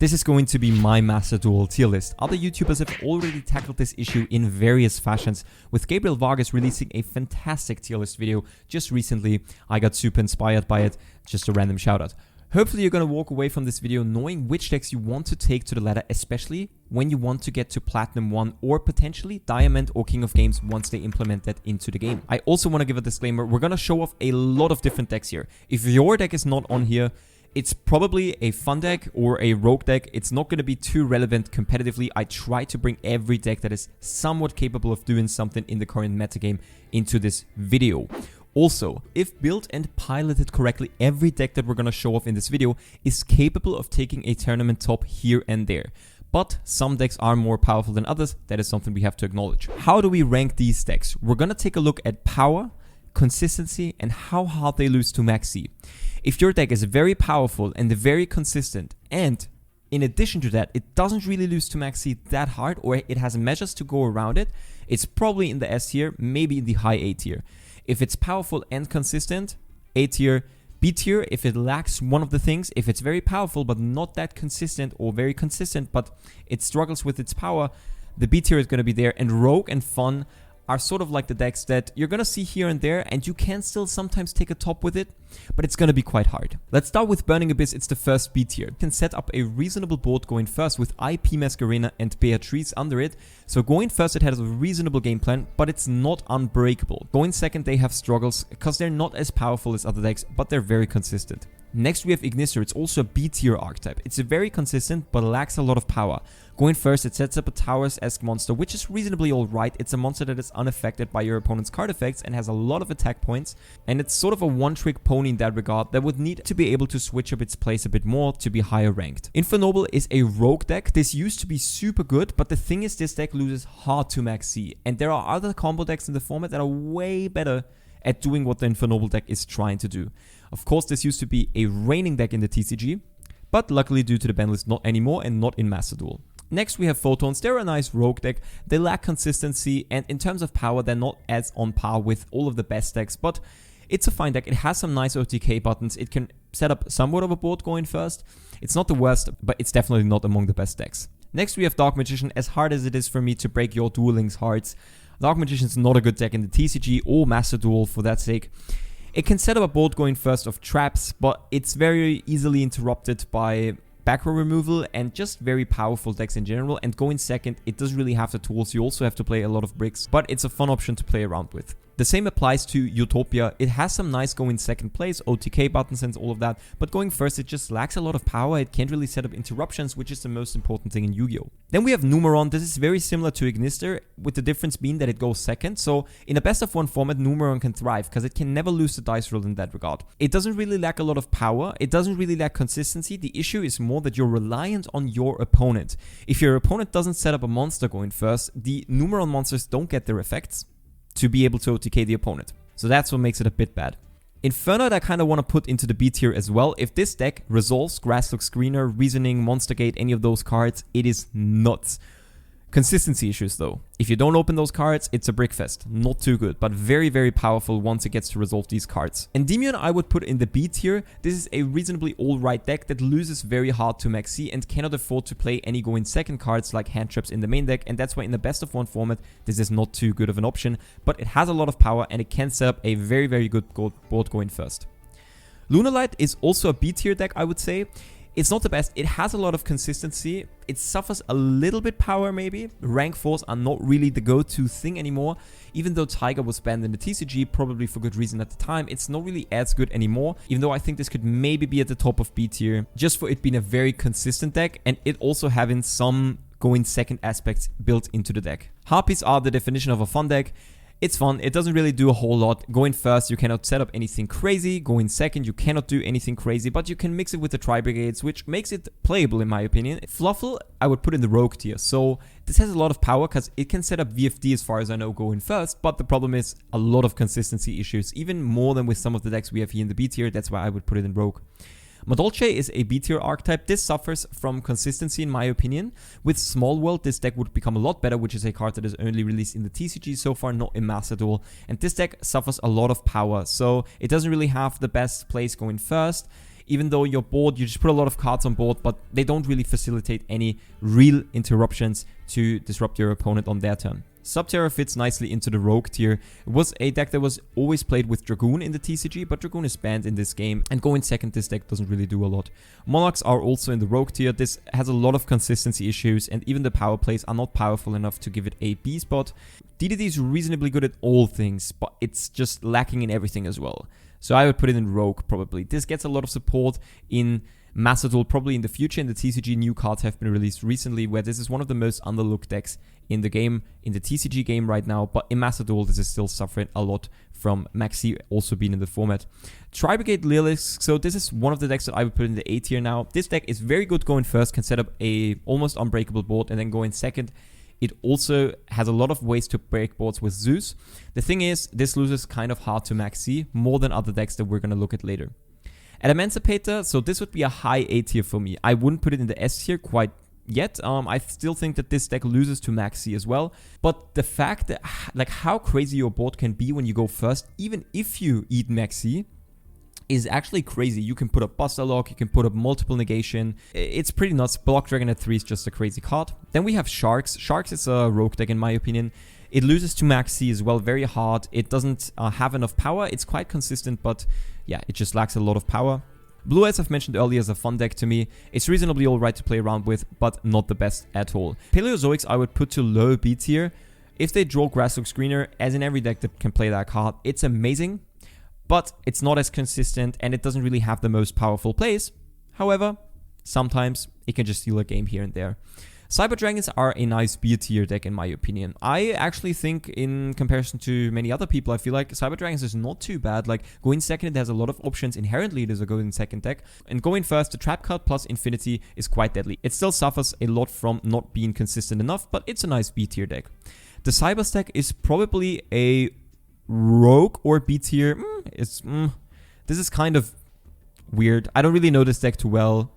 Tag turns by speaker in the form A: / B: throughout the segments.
A: This is going to be my Master Duel tier list. Other YouTubers have already tackled this issue in various fashions, with Gabriel Vargas releasing a fantastic tier list video just recently. I got super inspired by it, just a random shout out. Hopefully you're going to walk away from this video knowing which decks you want to take to the ladder, especially when you want to get to Platinum 1 or potentially Diamond or King of Games once they implement that into the game. I also want to give a disclaimer, we're going to show off a lot of different decks here. If your deck is not on here, it's probably a fun deck or a rogue deck. It's not going to be too relevant competitively. I try to bring every deck that is somewhat capable of doing something in the current metagame into this video. Also, if built and piloted correctly, every deck that we're going to show off in this video is capable of taking a tournament top here and there. But some decks are more powerful than others. That is something we have to acknowledge. How do we rank these decks? We're going to take a look at power, consistency, and how hard they lose to Max C. If your deck is very powerful and very consistent, and in addition to that, it doesn't really lose to Max C that hard, or it has measures to go around it, it's probably in the S tier, maybe in the high A tier. If it's powerful and consistent, A tier. B tier, if it lacks one of the things, if it's very powerful but not that consistent, or very consistent but it struggles with its power, the B tier is going to be there. And Rogue and Fun are sort of like the decks that you're going to see here and there, and you can still sometimes take a top with it, but it's going to be quite hard. Let's start with Burning Abyss. It's the first B tier. You can set up a reasonable board going first with IP Masquerena and Beatrice under it. So going first, it has a reasonable game plan, but it's not unbreakable. Going second, they have struggles because they're not as powerful as other decks, but they're very consistent. Next we have Ignister. It's also a B tier archetype. It's very consistent but lacks a lot of power. Going first, it sets up a Towers-esque monster, which is reasonably alright. It's a monster that is unaffected by your opponent's card effects and has a lot of attack points, and it's sort of a one-trick pony in that regard that would need to be able to switch up its place a bit more to be higher ranked. Infernoble is a rogue deck. This used to be super good, but the thing is this deck loses hard to Max C, and there are other combo decks in the format that are way better at doing what the Infernoble deck is trying to do. Of course, this used to be a reigning deck in the TCG, but luckily due to the ban list not anymore and not in Master Duel. Next we have Photons. They're a nice rogue deck. They lack consistency, and in terms of power they're not as on par with all of the best decks, but it's a fine deck. It has some nice OTK buttons. It can set up somewhat of a board going first. It's not the worst, but it's definitely not among the best decks. Next we have Dark Magician. As hard as it is for me to break your dueling's hearts, Dark Magician's not a good deck in the TCG or Master Duel for that sake. It can set up a board going first of traps, but it's very easily interrupted by back row removal and just very powerful decks in general. And going second, it doesn't really have the tools. You also have to play a lot of bricks, but it's a fun option to play around with. The same applies to Utopia. It has some nice going second place, OTK buttons and all of that, but going first it just lacks a lot of power. It can't really set up interruptions, which is the most important thing in Yu-Gi-Oh! Then we have Numeron. This is very similar to Ignister, with the difference being that it goes second. So in a best of one format, Numeron can thrive because it can never lose the dice roll in that regard. It doesn't really lack a lot of power. It doesn't really lack consistency. The issue is more that you're reliant on your opponent. If your opponent doesn't set up a monster going first, the Numeron monsters don't get their effects to be able to OTK the opponent. So that's what makes it a bit bad. Inferno, I kind of want to put into the B tier as well. If this deck resolves Grasslok Screener, Reasoning, Monster Gate, any of those cards, it is nuts. Consistency issues though. If you don't open those cards, it's a brickfest. Not too good, but very, very powerful once it gets to resolve these cards. Endymion I would put in the B tier. This is a reasonably alright deck that loses very hard to Max C and cannot afford to play any going second cards like hand traps in the main deck, and that's why in the best of one format this is not too good of an option, but it has a lot of power and it can set up a very, very good board going first. Lunalight is also a B tier deck, I would say. It's not the best. It has a lot of consistency. It suffers a little bit power maybe. Rank 4s are not really the go-to thing anymore. Even though Tiger was banned in the TCG, probably for good reason at the time, it's not really as good anymore. Even though I think this could maybe be at the top of B tier, just for it being a very consistent deck and it also having some going second aspects built into the deck. Harpies are the definition of a fun deck. It's fun, it doesn't really do a whole lot. Going first, you cannot set up anything crazy. Going second, you cannot do anything crazy, but you can mix it with the Tri-Brigades, which makes it playable in my opinion. Fluffle, I would put in the Rogue tier. So this has a lot of power because it can set up VFD as far as I know going first, but the problem is a lot of consistency issues, even more than with some of the decks we have here in the B tier. That's why I would put it in Rogue. Madolche is a B tier archetype. This suffers from consistency in my opinion. With Small World, this deck would become a lot better, which is a card that is only released in the TCG so far, not in Master Duel. And this deck suffers a lot of power, so it doesn't really have the best place going first. Even though your board, you just put a lot of cards on board, but they don't really facilitate any real interruptions to disrupt your opponent on their turn. Subterra fits nicely into the Rogue tier. It was a deck that was always played with Dragoon in the TCG, but Dragoon is banned in this game, and going second, this deck doesn't really do a lot. Monarchs are also in the Rogue tier. This has a lot of consistency issues, and even the power plays are not powerful enough to give it a B spot. DDD is reasonably good at all things, but it's just lacking in everything as well. So I would put it in Rogue, probably. This gets a lot of support in Master Duel, probably in the future. In the TCG, new cards have been released recently, where this is one of the most underlooked decks in the game, in the TCG game right now. But in Master Duel, this is still suffering a lot from Maxi also being in the format. Tri-Brigade Lilith, so this is one of the decks that I would put in the A tier now. This deck is very good going first, can set up a almost unbreakable board, and then going second. It also has a lot of ways to break boards with Zeus. The thing is, this loses kind of hard to Maxi, more than other decks that we're going to look at later. At Emancipator, so this would be a high A tier for me. I wouldn't put it in the S tier quite yet. I still think that this deck loses to Maxi as well. But the fact that, like, how crazy your board can be when you go first, even if you eat Maxi, is actually crazy. You can put up Buster Lock, you can put up multiple negation. It's pretty nuts. Block Dragon at 3 is just a crazy card. Then we have Sharks. Sharks is a rogue deck in my opinion. It loses to Maxi as well, very hard. It doesn't have enough power. It's quite consistent, but yeah, it just lacks a lot of power. Blue Eyes, I've mentioned earlier, is a fun deck to me. It's reasonably alright to play around with, but not the best at all. Paleozoics I would put to low B tier. If they draw Grasslook Screener, as in every deck that can play that card, it's amazing. But it's not as consistent, and it doesn't really have the most powerful plays. However, sometimes it can just steal a game here and there. Cyber Dragons are a nice B tier deck in my opinion. I actually think, in comparison to many other people, I feel like Cyber Dragons is not too bad. Like, going second, it has a lot of options. Inherently, it is a going second deck. And going first, the Trap card plus Infinity is quite deadly. It still suffers a lot from not being consistent enough, but it's a nice B tier deck. The Cyber stack is probably a Rogue or B tier. This is kind of weird. I don't really know this deck too well.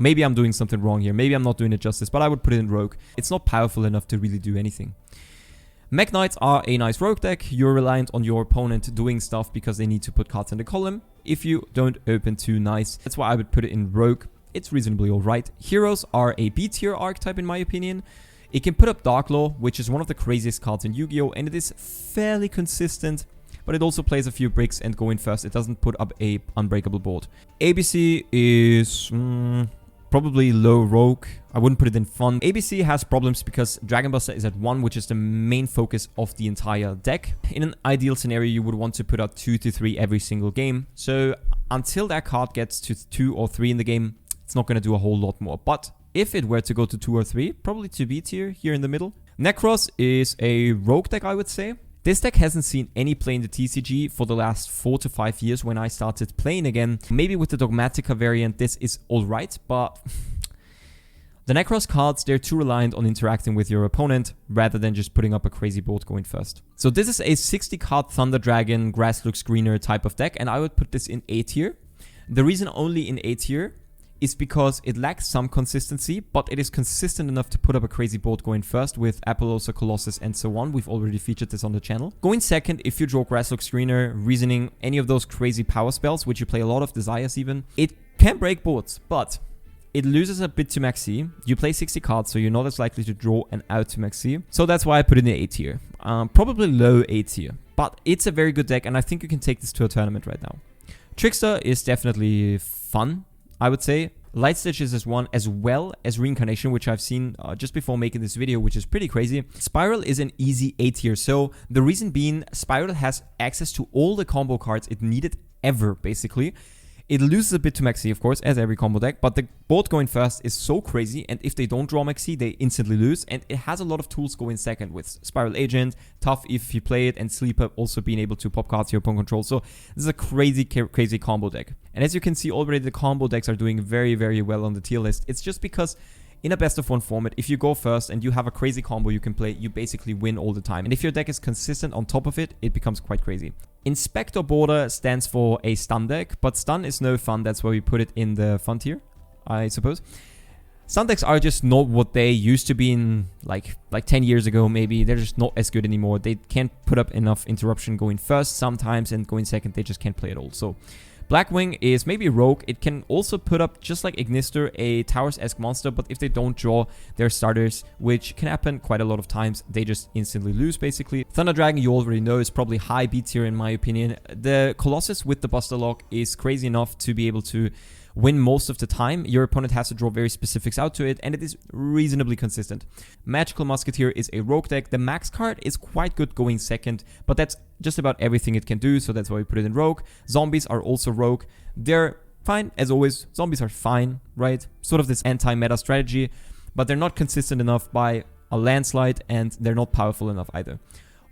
A: Maybe I'm doing something wrong here. Maybe I'm not doing it justice, but I would put it in Rogue. It's not powerful enough to really do anything. Mech Knights are a nice Rogue deck. You're reliant on your opponent doing stuff because they need to put cards in the column. If you don't open too nice, that's why I would put it in Rogue. It's reasonably alright. Heroes are a B tier archetype in my opinion. It can put up Dark Law, which is one of the craziest cards in Yu-Gi-Oh! And it is fairly consistent, but it also plays a few bricks, and going first, it doesn't put up a unbreakable board. ABC is probably low Rogue. I wouldn't put it in Fun. ABC has problems because Dragon Buster is at 1, which is the main focus of the entire deck. In an ideal scenario, you would want to put out 2 to 3 every single game. So until that card gets to 2 or 3 in the game, it's not going to do a whole lot more. But if it were to go to 2 or 3, probably to B tier here in the middle. Necros is a Rogue deck, I would say. This deck hasn't seen any play in the TCG for the last 4 to 5 years when I started playing again. Maybe with the Dogmatica variant, this is alright, but the Necros cards, they're too reliant on interacting with your opponent rather than just putting up a crazy board going first. So this is a 60 card Thunder Dragon, Grasslook Screener type of deck, and I would put this in A tier. The reason only in A tier is because it lacks some consistency, but it is consistent enough to put up a crazy board going first with Apollosa, Colossus, and so on. We've already featured this on the channel. Going second, if you draw Grasslook Screener, Reasoning, any of those crazy power spells, which you play a lot of, Desires even, it can break boards, but it loses a bit to Maxi. You play 60 cards, so you're not as likely to draw an out to Maxi. So that's why I put it in the A tier. Probably low A tier, but it's a very good deck, and I think you can take this to a tournament right now. Trickster is definitely fun, I would say. Light Stitches is one, as well as Reincarnation, which I've seen just before making this video, which is pretty crazy. Spiral is an easy A tier. So the reason being, Spiral has access to all the combo cards it needed ever, basically. It loses a bit to Maxi, of course, as every combo deck, but the board going first is so crazy, and if they don't draw Maxi, they instantly lose, and it has a lot of tools going second with Spiral Agent, Tough if you play it, and Sleeper also being able to pop cards your opponent control. So this is a crazy combo deck. And as you can see already, the combo decks are doing very, very well on the tier list. It's just because in a best of 1 format, if you go first and you have a crazy combo you can play, you basically win all the time. And if your deck is consistent on top of it, it becomes quite crazy. Inspector Border stands for a stun deck, but stun is no fun. That's why we put it in the fun tier, I suppose. Stun decks are just not what they used to be in like 10 years ago maybe. They're just not as good anymore. They can't put up enough interruption going first sometimes, and going second they just can't play at all. So Blackwing is maybe Rogue. It can also put up, just like Ignister, a Towers-esque monster, but if they don't draw their starters, which can happen quite a lot of times, they just instantly lose, basically. Thunder Dragon, you already know, is probably high B tier in my opinion. The Colossus with the Buster Lock is crazy enough to be able to win most of the time. Your opponent has to draw very specifics out to it, and it is reasonably consistent. Magical Musketeer is a rogue deck. The max card is quite good going second, but that's just about everything it can do, so that's why we put it in rogue. Zombies are also rogue. They're fine, as always. Zombies are fine, right? Sort of this anti-meta strategy, but they're not consistent enough by a landslide, and they're not powerful enough either.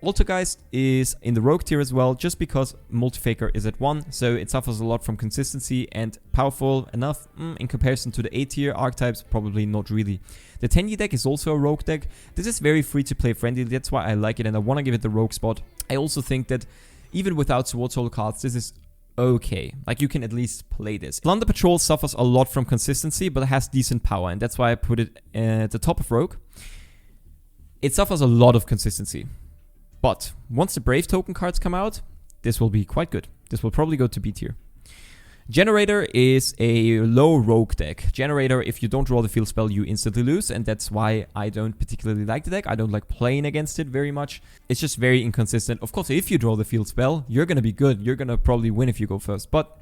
A: Altergeist is in the rogue tier as well, just because Multifaker is at 1, so it suffers a lot from consistency, and powerful enough in comparison to the A tier archetypes, probably not really. The Tenyi deck is also a rogue deck. This is very free to play friendly, that's why I like it, and I want to give it the rogue spot. I also think that even without Sword Soul cards, this is okay. Like, you can at least play this. Plunder Patrol suffers a lot from consistency, but it has decent power, and that's why I put it at the top of rogue. It suffers a lot of consistency. But once the Brave token cards come out, this will be quite good. This will probably go to B tier. Generator is a low rogue deck. Generator, if you don't draw the field spell, you instantly lose, and that's why I don't particularly like the deck. I don't like playing against it very much. It's just very inconsistent. Of course, if you draw the field spell, you're gonna be good. You're gonna probably win if you go first, but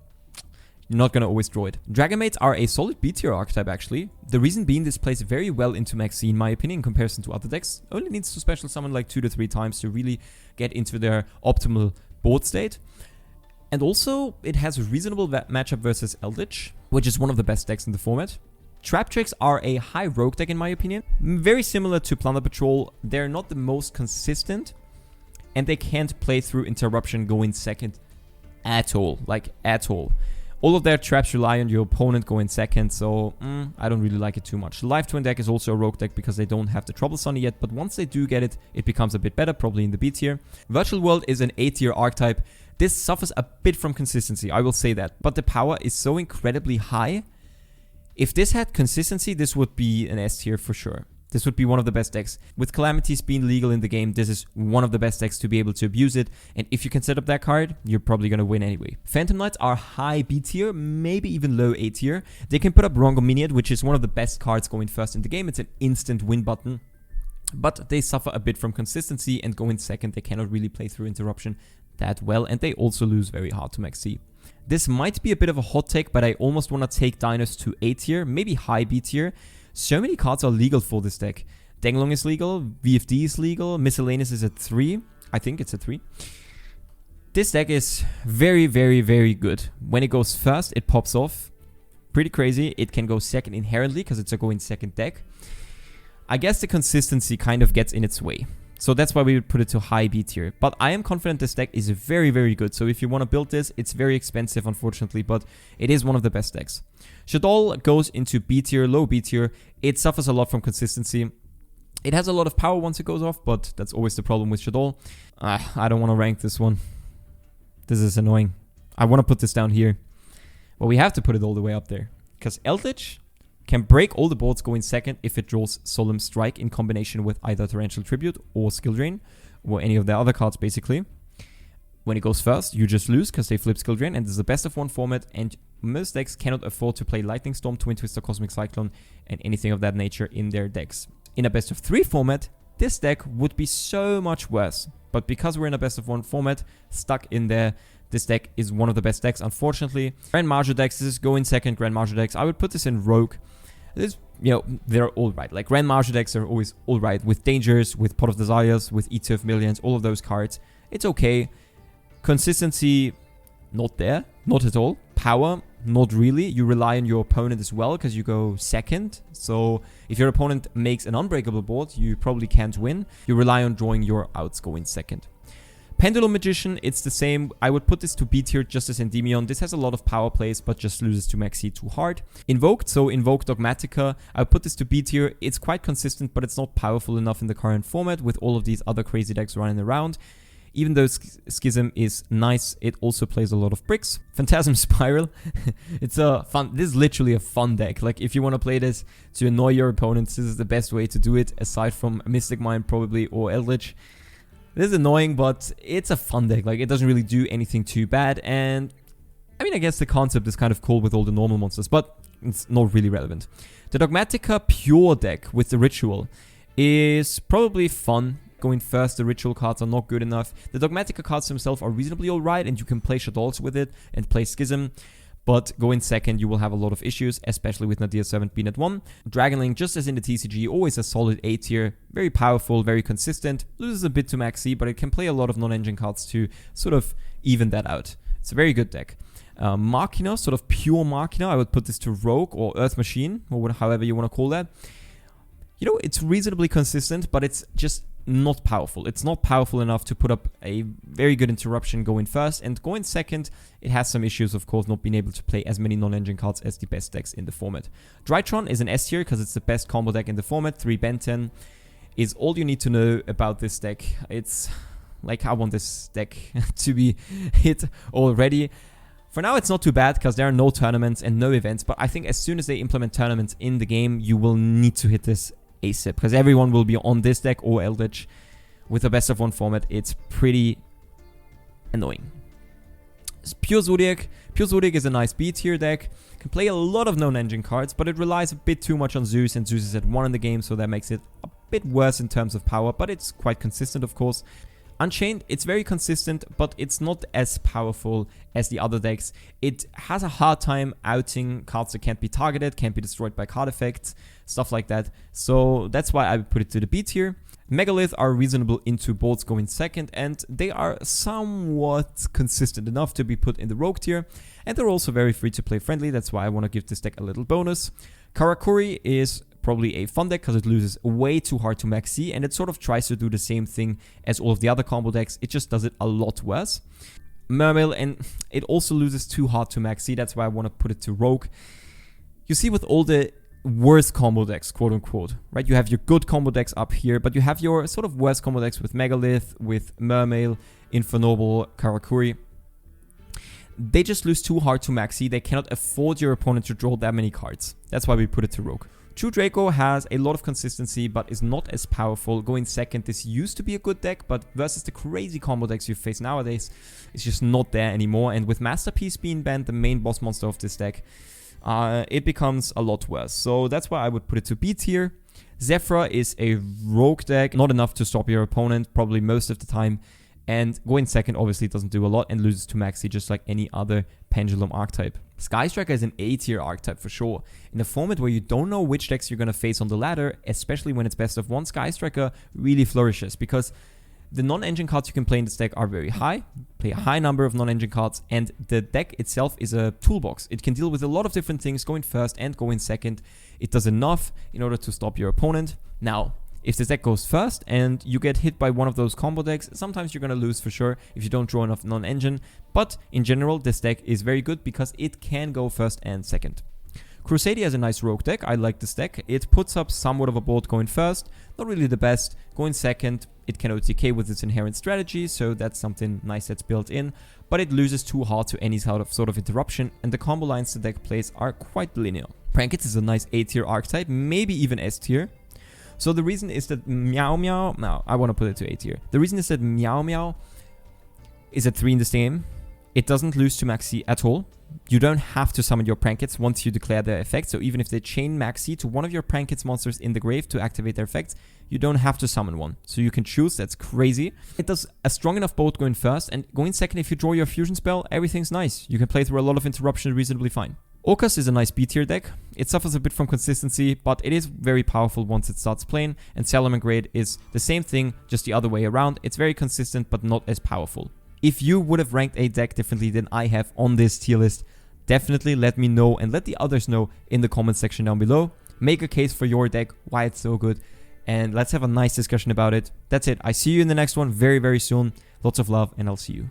A: you're not gonna always draw it. Dragonmates are a solid B tier archetype, actually. The reason being, this plays very well into Max C, in my opinion, in comparison to other decks. Only needs to special summon like 2 to 3 times to really get into their optimal board state. And also, it has a reasonable matchup versus Eldlich, which is one of the best decks in the format. Trap Tricks are a high rogue deck, in my opinion. Very similar to Plunder Patrol. They're not the most consistent, and they can't play through Interruption going second at all. Like, at all. All of their traps rely on your opponent going second, so I don't really like it too much. Live Twin deck is also a rogue deck because they don't have the Trouble Sunny yet, but once they do get it, it becomes a bit better, probably in the B tier. Virtual World is an A tier archetype. This suffers a bit from consistency, I will say that, but the power is so incredibly high. If this had consistency, this would be an S tier for sure. This would be one of the best decks. With Calamities being legal in the game, this is one of the best decks to be able to abuse it. And if you can set up that card, you're probably going to win anyway. Phantom Knights are high B tier, maybe even low A tier. They can put up Rongominiad, which is one of the best cards going first in the game. It's an instant win button. But they suffer a bit from consistency, and going second, they cannot really play through Interruption that well. And they also lose very hard to Max C. This might be a bit of a hot take, but I almost want to take Dinos to A tier, maybe high B tier. So many cards are legal for this deck. Denglong is legal, VFD is legal, Miscellaneous is at 3. I think it's at 3. This deck is very, very, very good. When it goes first, it pops off. Pretty crazy. It can go second inherently because it's a going second deck. I guess the consistency kind of gets in its way. So that's why we would put it to high B tier. But I am confident this deck is very, very good. So if you want to build this, it's very expensive, unfortunately, but it is one of the best decks. Shaddoll goes into B tier, low B tier. It suffers a lot from consistency. It has a lot of power once it goes off, but that's always the problem with Shaddoll. I don't want to rank this one. This is annoying. I want to put this down here. But we have to put it all the way up there. Because Eldlich can break all the boards going second if it draws Solemn Strike in combination with either Torrential Tribute or Skill Drain, or any of the other cards basically. When it goes first, you just lose because they flip Skill Drain, and this is a best of 1 format, and most decks cannot afford to play Lightning Storm, Twin Twister, Cosmic Cyclone, and anything of that nature in their decks. In a best of 3 format, this deck would be so much worse, but because we're in a best of 1 format, stuck in there, this deck is one of the best decks, unfortunately. Grand Marshal decks, this is going second Grand Marshal decks. I would put this in Rogue. This, you know, they're alright. Like, Grand Marshal decks are always alright. With Dangers, with Pot of Desires, with Eater of Millions, all of those cards. It's okay. Consistency, not there. Not at all. Power, not really. You rely on your opponent as well, because you go second. So, if your opponent makes an unbreakable board, you probably can't win. You rely on drawing your outs going second. Pendulum Magician, it's the same. I would put this to B tier just as Endymion. This has a lot of power plays, but just loses to Max C too hard. Invoked, so Invoke Dogmatica. I would put this to B tier. It's quite consistent, but it's not powerful enough in the current format with all of these other crazy decks running around. Even though Schism is nice, it also plays a lot of bricks. Phantasm Spiral, it's a fun. This is literally a fun deck. Like, if you want to play this to annoy your opponents, this is the best way to do it, aside from Mystic Mind probably or Eldlich. This is annoying, but it's a fun deck. Like, it doesn't really do anything too bad, and I mean, I guess the concept is kind of cool with all the normal monsters, but it's not really relevant. The Dogmatica Pure deck with the Ritual is probably fun. Going first, the Ritual cards are not good enough. The Dogmatica cards themselves are reasonably alright, and you can play Shaddolls with it and play Schism. But going second, you will have a lot of issues, especially with Nadir Servant being at 1. Dragonling, just as in the TCG, always a solid A tier. Very powerful, very consistent. Loses a bit to Max C, but it can play a lot of non-engine cards to sort of even that out. It's a very good deck. Machina, sort of pure Machina. I would put this to Rogue or Earth Machine, or however you want to call that. You know, it's reasonably consistent, but it's just not powerful. It's not powerful enough to put up a very good interruption going first, and going second, it has some issues, of course, not being able to play as many non-engine cards as the best decks in the format. Drytron is an S tier because it's the best combo deck in the format. 3 Ben 10 is all you need to know about this deck. It's like, I want this deck to be hit already. For now, it's not too bad because there are no tournaments and no events, but I think as soon as they implement tournaments in the game, you will need to hit this ASAP, because everyone will be on this deck or Eldlich. With a best of 1 format, it's pretty annoying. Pure Zodiac. Pure Zodiac is a nice B tier deck. Can play a lot of non-engine cards, but it relies a bit too much on Zeus, and Zeus is at 1 in the game, so that makes it a bit worse in terms of power, but it's quite consistent, of course. Unchained, it's very consistent, but it's not as powerful as the other decks. It has a hard time outing cards that can't be targeted, can't be destroyed by card effects, stuff like that. So that's why I would put it to the B tier. Megalith are reasonable into bolts going second, and they are somewhat consistent enough to be put in the Rogue tier. And they're also very free to play friendly, that's why I want to give this deck a little bonus. Karakuri is probably a fun deck because it loses way too hard to Max C, and it sort of tries to do the same thing as all of the other combo decks. It just does it a lot worse. Mermail, and it also loses too hard to Max C, that's why I want to put it to Rogue. You see, with all the worst combo decks, quote unquote, right? You have your good combo decks up here, but you have your sort of worst combo decks with Megalith, with Mermail, Infernoble, Karakuri. They just lose too hard to Max C. They cannot afford your opponent to draw that many cards. That's why we put it to Rogue. True Draco has a lot of consistency, but is not as powerful. Going second, this used to be a good deck, but versus the crazy combo decks you face nowadays, it's just not there anymore. And with Masterpiece being banned, the main boss monster of this deck, it becomes a lot worse. So that's why I would put it to B tier. Zephyra is a rogue deck, not enough to stop your opponent, probably most of the time. And going second obviously doesn't do a lot and loses to Maxi just like any other Pendulum archetype. Sky Striker is an A tier archetype for sure. In a format where you don't know which decks you're going to face on the ladder, especially when it's best of 1, Sky Striker really flourishes because the non-engine cards you can play in this deck are very high, play a high number of non-engine cards, and the deck itself is a toolbox. It can deal with a lot of different things going first and going second. It does enough in order to stop your opponent. Now, if this deck goes first and you get hit by one of those combo decks, sometimes you're going to lose for sure if you don't draw enough non-engine. But in general, this deck is very good because it can go first and second. Crusadia is a nice rogue deck. I like this deck. It puts up somewhat of a board going first. Not really the best. Going second, it can OTK with its inherent strategy, so that's something nice that's built in. But it loses too hard to any sort of interruption, and the combo lines the deck plays are quite linear. Prankets is a nice A tier archetype, maybe even S tier. So the reason is that Meow Meow... No, I want to put it to A tier. The reason is that Meow Meow is at 3 in this game. It doesn't lose to Maxi at all. You don't have to summon your Prankets once you declare their effect. So even if they chain Maxi to one of your Prankets monsters in the grave to activate their effects, you don't have to summon one. So you can choose. That's crazy. It does a strong enough board going first, and going second if you draw your fusion spell, everything's nice. You can play through a lot of interruption reasonably fine. Orcus is a nice B tier deck. It suffers a bit from consistency, but it is very powerful once it starts playing, and Salamangreat is the same thing, just the other way around. It's very consistent, but not as powerful. If you would have ranked a deck differently than I have on this tier list, definitely let me know and let the others know in the comment section down below. Make a case for your deck, why it's so good, and let's have a nice discussion about it. That's it. I see you in the next one very, very soon. Lots of love, and I'll see you.